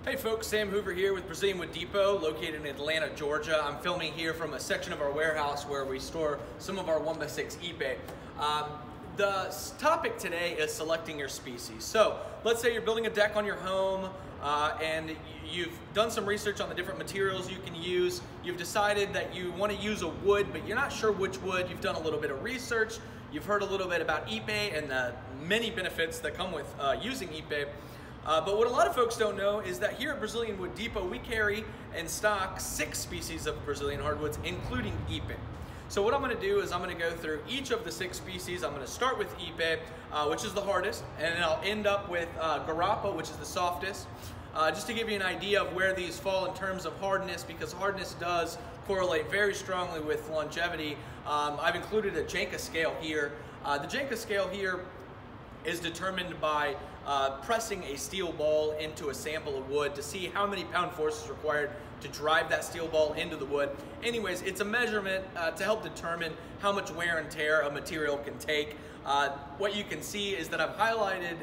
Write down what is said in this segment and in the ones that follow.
Hey folks, Sam Hoover here with Brazilian Wood Depot, located in Atlanta, Georgia. I'm filming here from a section of our warehouse where we store some of our 1x6 Ipe. The topic today is selecting your species. So let's say you're building a deck on your home and you've done some research on the different materials you can use. You've decided that you want to use a wood, but you're not sure which wood. You've done a little bit of research. You've heard a little bit about Ipe and the many benefits that come with using Ipe. But what a lot of folks don't know is that here at Brazilian Wood Depot, we carry and stock 6 species of Brazilian hardwoods, including Ipe. So what I'm going to do is I'm going to go through each of the 6 species. I'm going to start with Ipe, which is the hardest, and then I'll end up with Garapa, which is the softest, just to give you an idea of where these fall in terms of hardness, because hardness does correlate very strongly with longevity. I've included a Janka scale here. The Janka scale here is determined by pressing a steel ball into a sample of wood to see how many pound force is required to drive that steel ball into the wood. Anyways, it's a measurement to help determine how much wear and tear a material can take. What you can see is that I've highlighted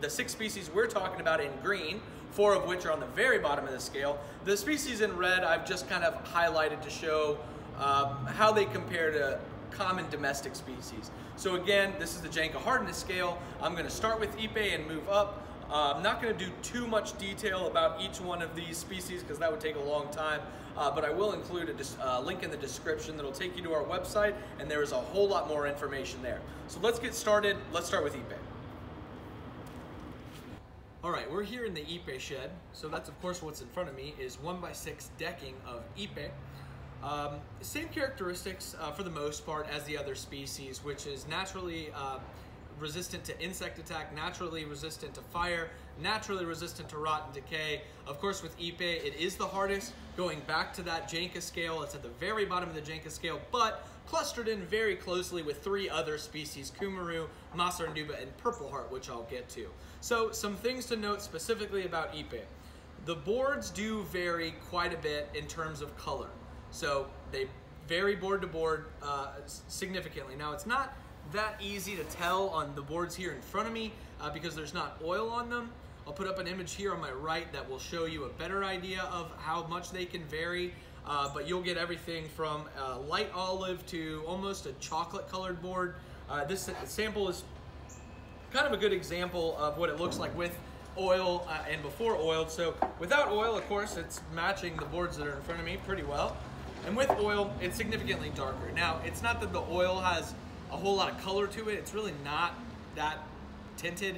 the 6 species we're talking about in green, 4 of which are on the very bottom of the scale. The species in red I've just kind of highlighted to show how they compare to common domestic species. So again, this is the Janka hardness scale. I'm going to start with Ipe and move up. I'm not going to do too much detail about each one of these species because that would take a long time, but I will include a link in the description that will take you to our website, and there is a whole lot more information there. So let's get started. Let's start with Ipe. All right, we're here in the Ipe shed. So that's of course what's in front of me is 1x6 decking of Ipe. Same characteristics for the most part as the other species, which is naturally resistant to insect attack, naturally resistant to fire, naturally resistant to rot and decay. Of course with Ipe, it is the hardest. Going back to that Janka scale, it's at the very bottom of the Janka scale, but clustered in very closely with 3 other species, Cumaru, Massaranduba, and Purpleheart, which I'll get to. So some things to note specifically about Ipe. The boards do vary quite a bit in terms of color. So they vary board to board significantly. Now it's not that easy to tell on the boards here in front of me because there's not oil on them. I'll put up an image here on my right that will show you a better idea of how much they can vary, but you'll get everything from light olive to almost a chocolate colored board. This sample is kind of a good example of what it looks like with oil and before oiled. So without oil, of course, it's matching the boards that are in front of me pretty well. And with oil, it's significantly darker. Now, it's not that the oil has a whole lot of color to it. It's really not that tinted,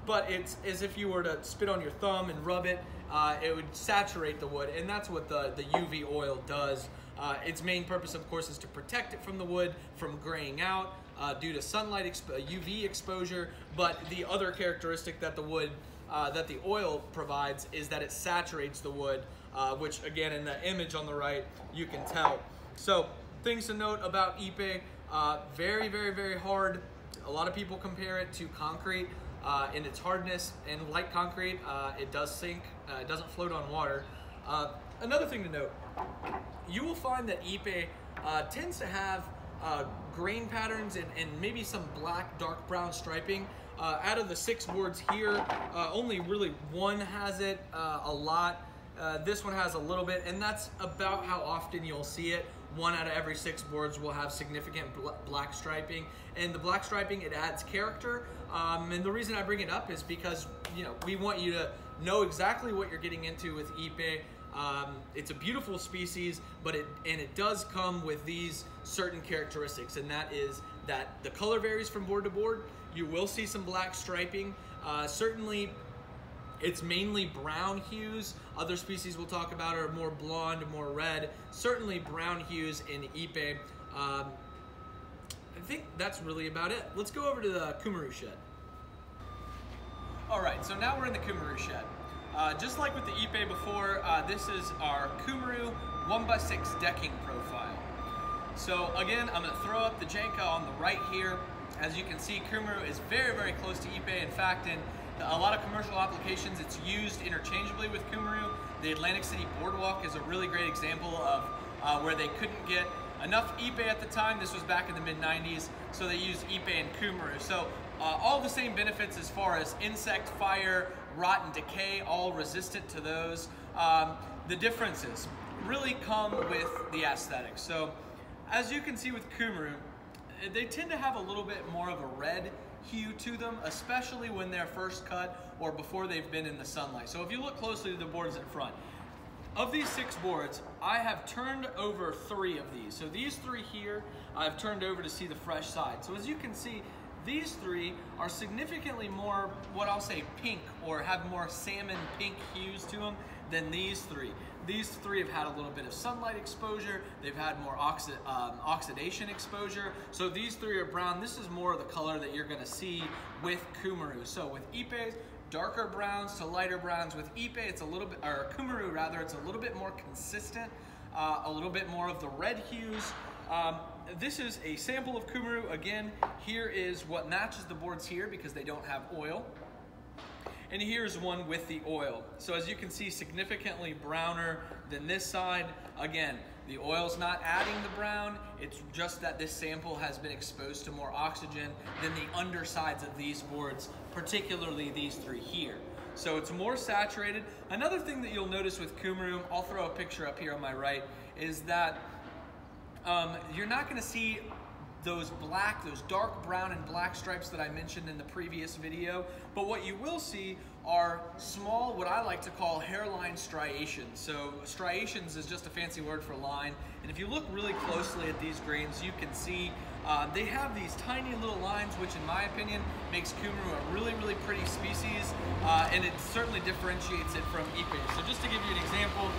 but it's as if you were to spit on your thumb and rub it, it would saturate the wood, and that's what the UV oil does. Its main purpose, of course, is to protect it from the wood from graying out due to sunlight UV exposure, but the other characteristic that the wood that the oil provides is that it saturates the wood, which again in the image on the right you can tell. So things to note about Ipe, very, very, very hard. A lot of people compare it to concrete in its hardness, and like concrete, it does sink, it doesn't float on water. Another thing to note, you will find that Ipe tends to have grain patterns and maybe some black, dark brown striping. Out of the 6 boards here, only really 1 has it a lot. This one has a little bit, and that's about how often you'll see it. 1 out of every 6 boards will have significant black striping, and the black striping, it adds character. And the reason I bring it up is because we want you to know exactly what you're getting into with Ipe. It's a beautiful species, but it does come with these certain characteristics, and that is that the color varies from board to board. You will see some black striping. Certainly, it's mainly brown hues. Other species we'll talk about are more blonde, more red. Certainly brown hues in Ipe. I think that's really about it. Let's go over to the Cumaru shed. All right, so now we're in the Cumaru shed. Just like with the Ipe before, this is our Cumaru 1x6 decking profile. So again, I'm going to throw up the Janka on the right here. As you can see, Cumaru is very, very close to Ipe. In fact, in a lot of commercial applications, it's used interchangeably with Cumaru. The Atlantic City Boardwalk is a really great example of where they couldn't get enough Ipe at the time. This was back in the mid-90s, so they used Ipe and Cumaru. So all the same benefits as far as insect, fire, rot, and decay, all resistant to those. The differences really come with the aesthetics. So as you can see with Cumaru, they tend to have a little bit more of a red hue to them, especially when they're first cut or before they've been in the sunlight. So if you look closely to the boards in front, of these 6 boards, I have turned over 3 of these. So these 3 here, I've turned over to see the fresh side. So as you can see, these 3 are significantly more, what I'll say, pink, or have more salmon pink hues to them than these 3. These 3 have had a little bit of sunlight exposure. They've had more oxidation exposure. So these 3 are brown. This is more of the color that you're gonna see with Cumaru. So with Ippes, darker browns to lighter browns. With Ippe, it's a little bit, or Cumaru rather, it's a little bit more consistent, a little bit more of the red hues. This is a sample of Cumaru. Again, here is what matches the boards here because they don't have oil. And here's one with the oil. So as you can see, significantly browner than this side. Again, the oil's not adding the brown, it's just that this sample has been exposed to more oxygen than the undersides of these boards, particularly these 3 here. So it's more saturated. Another thing that you'll notice with Cumaru, I'll throw a picture up here on my right, is that you're not gonna see those dark brown and black stripes that I mentioned in the previous video, but what you will see are small, what I like to call hairline striations. So striations is just a fancy word for line, and if you look really closely at these grains, you can see they have these tiny little lines, which in my opinion makes Cumaru a really, really pretty species, and it certainly differentiates it from Ippe. So just to give you an example,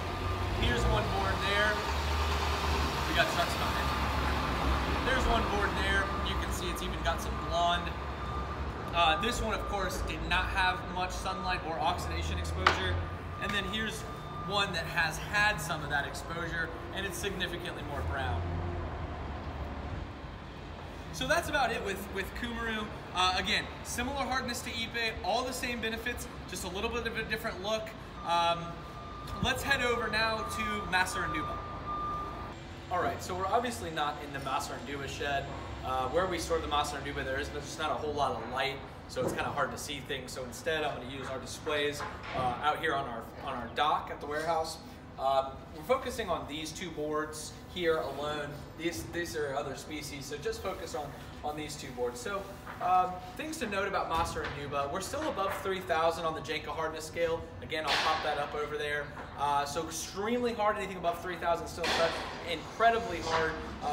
here's one board there. We got trucks behind. There's one board there. You can see it's even got some blonde. This one, of course, did not have much sunlight or oxidation exposure. And then here's one that has had some of that exposure, and it's significantly more brown. So that's about it with Cumaru. Again, similar hardness to Ippe, all the same benefits, just a little bit of a different look. Let's head over now to Massaranduba. All right, so we're obviously not in the Massaranduba shed. Where we store the Massaranduba, there is just not a whole lot of light, so it's kind of hard to see things. So instead, I'm going to use our displays out here on our dock at the warehouse. We're focusing on these 2 boards here alone. These are other species, so just focus on these 2 boards. So things to note about Massaranduba, we're still above 3,000 on the Janka hardness scale. Again, I'll pop that up over there. So extremely hard, anything above 3,000 is still incredibly hard.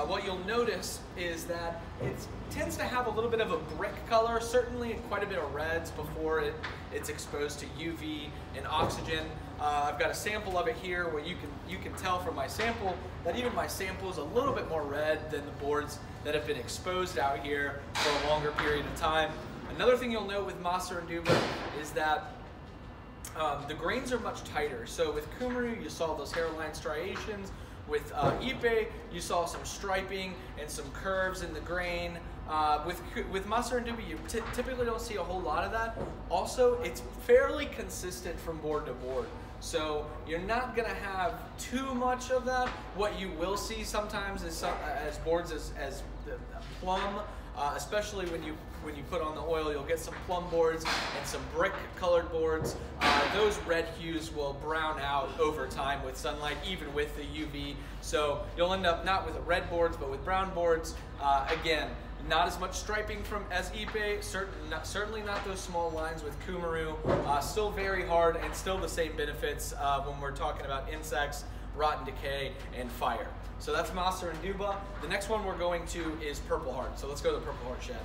What you'll notice is that it tends to have a little bit of a brick color, certainly quite a bit of reds before it's exposed to UV and oxygen. I've got a sample of it here where you can tell from my sample that even my sample is a little bit more red than the boards that have been exposed out here for a longer period of time. Another thing you'll note with Massaranduba is that the grains are much tighter. So with Cumaru, you saw those hairline striations. With Ippe, you saw some striping and some curves in the grain. With Massaranduba, you typically don't see a whole lot of that. Also, it's fairly consistent from board to board. So you're not gonna have too much of that. What you will see sometimes is as boards as plum, especially when you put on the oil, you'll get some plum boards and some brick colored boards. Those red hues will brown out over time with sunlight, even with the UV. So you'll end up not with red boards, but with brown boards. Again, not as much striping as Ippe, certainly not those small lines with Cumaru. Still very hard and still the same benefits when we're talking about insects, rot and decay, and fire. So that's Massaranduba. The next one we're going to is Purpleheart. So let's go to the Purpleheart shed.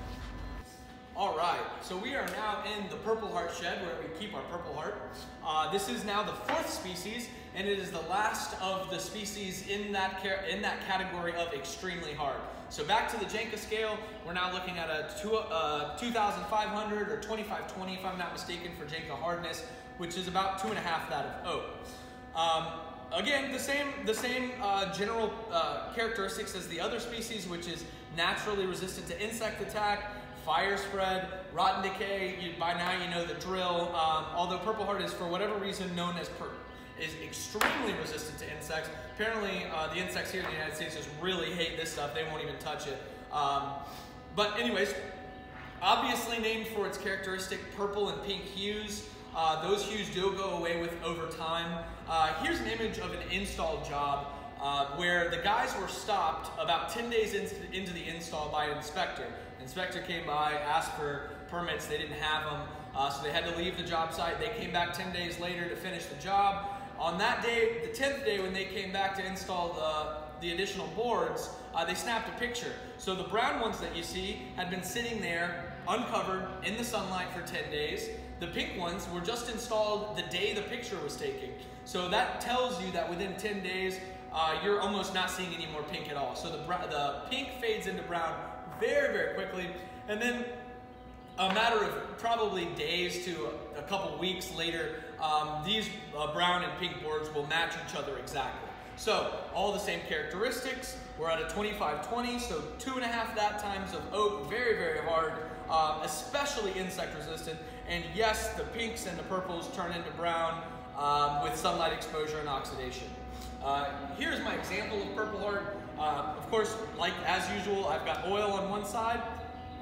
All right, so we are now in the Purpleheart shed where we keep our Purpleheart. This is now the 4th species, and it is the last of the species in that category of extremely hard. So back to the Janka scale, we're now looking at a 2,500 or 2520 if I'm not mistaken for Janka hardness, which is about 2.5 that of oak. Again, the same general characteristics as the other species, which is naturally resistant to insect attack, fire spread, rot and decay. By now you know the drill. Although Purpleheart is for whatever reason known as is extremely resistant to insects. Apparently the insects here in the United States just really hate this stuff. They won't even touch it. But anyways, Obviously named for its characteristic purple and pink hues. Those hues do go away with over time. Here's an image of an install job where the guys were stopped about 10 days into the install by an inspector. The inspector came by, asked for permits, they didn't have them, so they had to leave the job site. They came back 10 days later to finish the job. On that day, the 10th day, when they came back to install the additional boards, they snapped a picture. So the brown ones that you see had been sitting there uncovered in the sunlight for 10 days. The pink ones were just installed the day the picture was taken. So that tells you that within 10 days, you're almost not seeing any more pink at all. So the pink fades into brown very, very quickly. And then a matter of probably days to a couple weeks later, these brown and pink boards will match each other exactly. So all the same characteristics. We're at a 25-20, so 2.5 that times of oak, very, very hard, especially insect resistant. And yes, the pinks and the purples turn into brown with sunlight exposure and oxidation. Here's my example of Purpleheart. Of course, like as usual, I've got oil on one side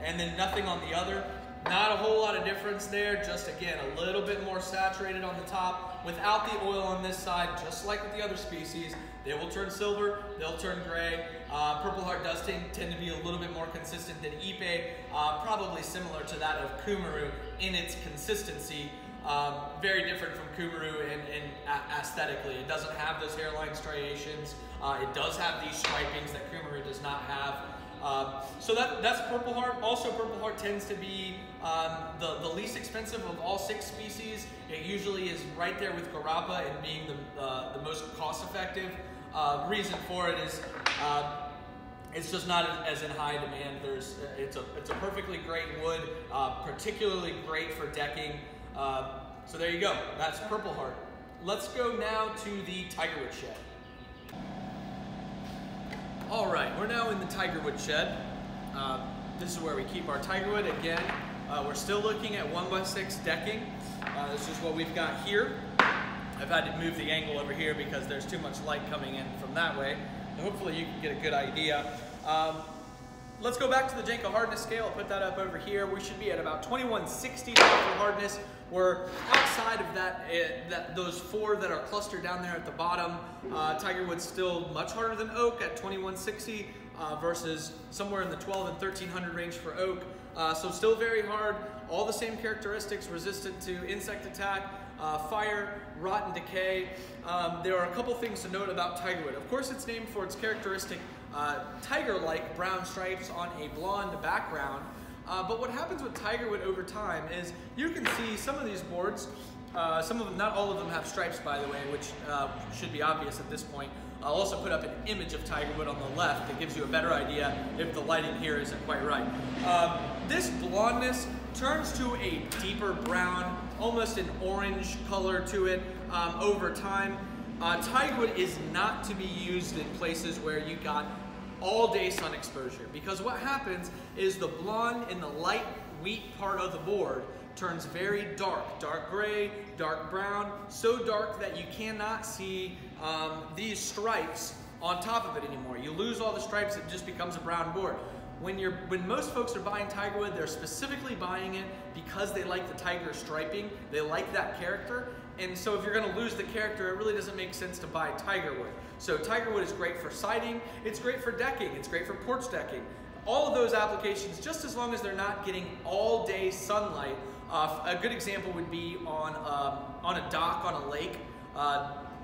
and then nothing on the other. Not a whole lot of difference there, just again, a little bit more saturated on the top. Without the oil on this side, just like with the other species, they will turn silver, they'll turn gray. Purpleheart does tend to be a little bit more consistent than Ipe, probably similar to that of Cumaru in its consistency. Very different from Cumaru and aesthetically. It doesn't have those hairline striations. It does have these stripings that Cumaru does not have. So that's Purpleheart. Also, Purpleheart tends to be the least expensive of all 6 species. It usually is right there with Karappa in being the most cost-effective. Reason for it is it's just not as in high demand. It's a perfectly great wood, particularly great for decking. So there you go. That's Purpleheart. Let's go now to the Tigerwood shed. All right, we're now in the Tigerwood shed. This is where we keep our Tigerwood. Again, we're still looking at 1x6 decking. This is what we've got here. I've had to move the angle over here because there's too much light coming in from that way. Hopefully you can get a good idea. Let's go back to the Jenko hardness scale. I'll put that up over here. We should be at about 2160 for hardness. We're outside of that, those 4 that are clustered down there at the bottom. Tigerwood's still much harder than oak at 2160 versus somewhere in the 12 and 1300 range for oak. So still very hard. All the same characteristics, resistant to insect attack, fire, rot, and decay. There are a couple things to note about Tigerwood. Of course, it's named for its characteristic tiger-like brown stripes on a blonde background. But what happens with Tigerwood over time is you can see some of these boards, some of them, not all of them have stripes by the way, which should be obvious at this point. I'll also put up an image of Tigerwood on the left that gives you a better idea if the lighting here isn't quite right. This blondness turns to a deeper brown, almost an orange color to it over time. Tigerwood is not to be used in places where you got all-day sun exposure, because what happens is the blonde in the light wheat part of the board turns very dark, dark gray, dark brown, so dark that you cannot see these stripes on top of it anymore. You lose all the stripes, it just becomes a brown board. When most folks are buying Tigerwood, they're specifically buying it because they like the tiger striping, they like that character, and so if you're going to lose the character, it really doesn't make sense to buy Tigerwood. So Tigerwood is great for siding, it's great for decking, it's great for porch decking. All of those applications, just as long as they're not getting all-day sunlight. A good example would be on a dock on a lake.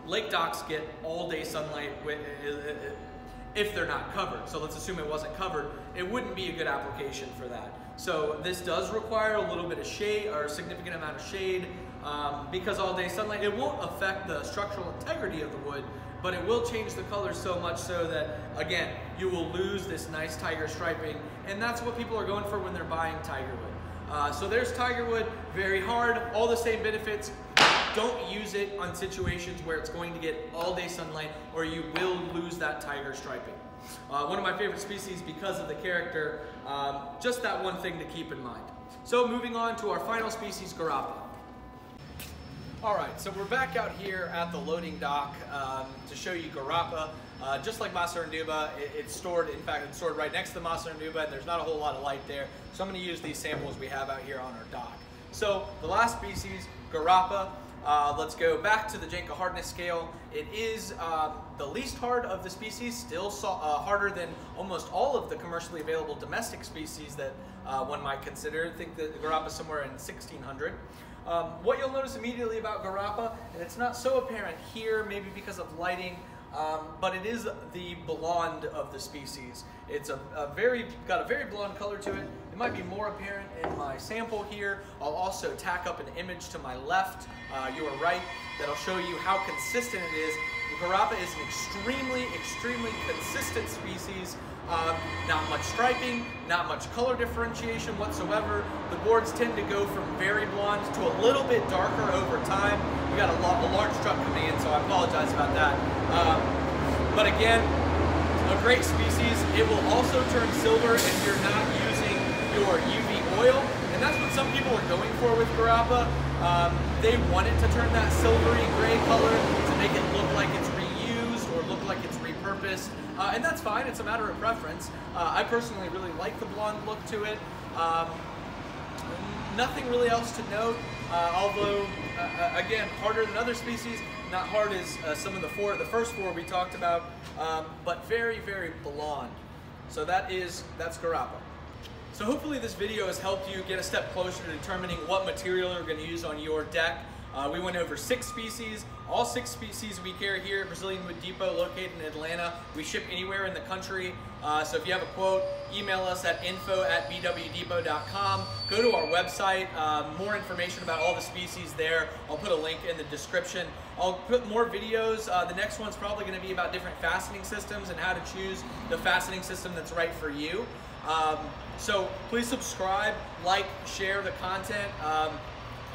Lake docks get all-day sunlight if they're not covered. So let's assume it wasn't covered. It wouldn't be a good application for that. So this does require a little bit of shade, or a significant amount of shade, because all-day sunlight, it won't affect the structural integrity of the wood, but it will change the color so much so that, again, you will lose this nice tiger striping, and that's what people are going for when they're buying Tigerwood. So there's Tigerwood, very hard, all the same benefits. Don't use it on situations where it's going to get all-day sunlight, or you will lose that tiger striping. One of my favorite species because of the character, just that one thing to keep in mind. So moving on to our final species, Garapa. All right, so we're back out here at the loading dock to show you Garapa. Just like Massaranduba, it's stored, in fact, it's stored right next to the Massaranduba, and there's not a whole lot of light there. So I'm going to use these samples we have out here on our dock. So the last species, Garapa, let's go back to the Janka hardness scale. It is the least hard of the species, still harder than almost all of the commercially available domestic species that one might consider. I think that Garapa is somewhere in 1600. What you'll notice immediately about Garapa, and it's not so apparent here, maybe because of lighting, but it is the blonde of the species. It's got a very blonde color to it. It might be more apparent in my sample here. I'll also tack up an image to my left, your right, that'll show you how consistent it is. Garapa is an extremely consistent species. Not much striping, not much color differentiation whatsoever. The boards tend to go from very blonde to a little bit darker over time. We got a large truck coming in, so I apologize about that. But again, a great species. It will also turn silver if you're not using your UV oil, and that's what some people are going for with Garapa. They want it to turn that silvery gray color to make it look like it's reused or look like it's repurposed. And that's fine, it's a matter of preference. I personally really like the blonde look to it. Nothing really else to note, although, again, harder than other species, not hard as some of the first four we talked about, but very blonde. So that's Garapa. So hopefully this video has helped you get a step closer to determining what material you're going to use on your deck. We went over 6 species. All 6 species we carry here at Brazilian Wood Depot, located in Atlanta. We ship anywhere in the country. So if you have a quote, email us at info@bwdepot.com. Go to our website. More information about all the species there. I'll put a link in the description. I'll put more videos. The next one's probably going to be about different fastening systems and how to choose the fastening system that's right for you. So please subscribe, like, share the content.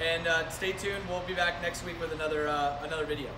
And stay tuned. We'll be back next week with another video.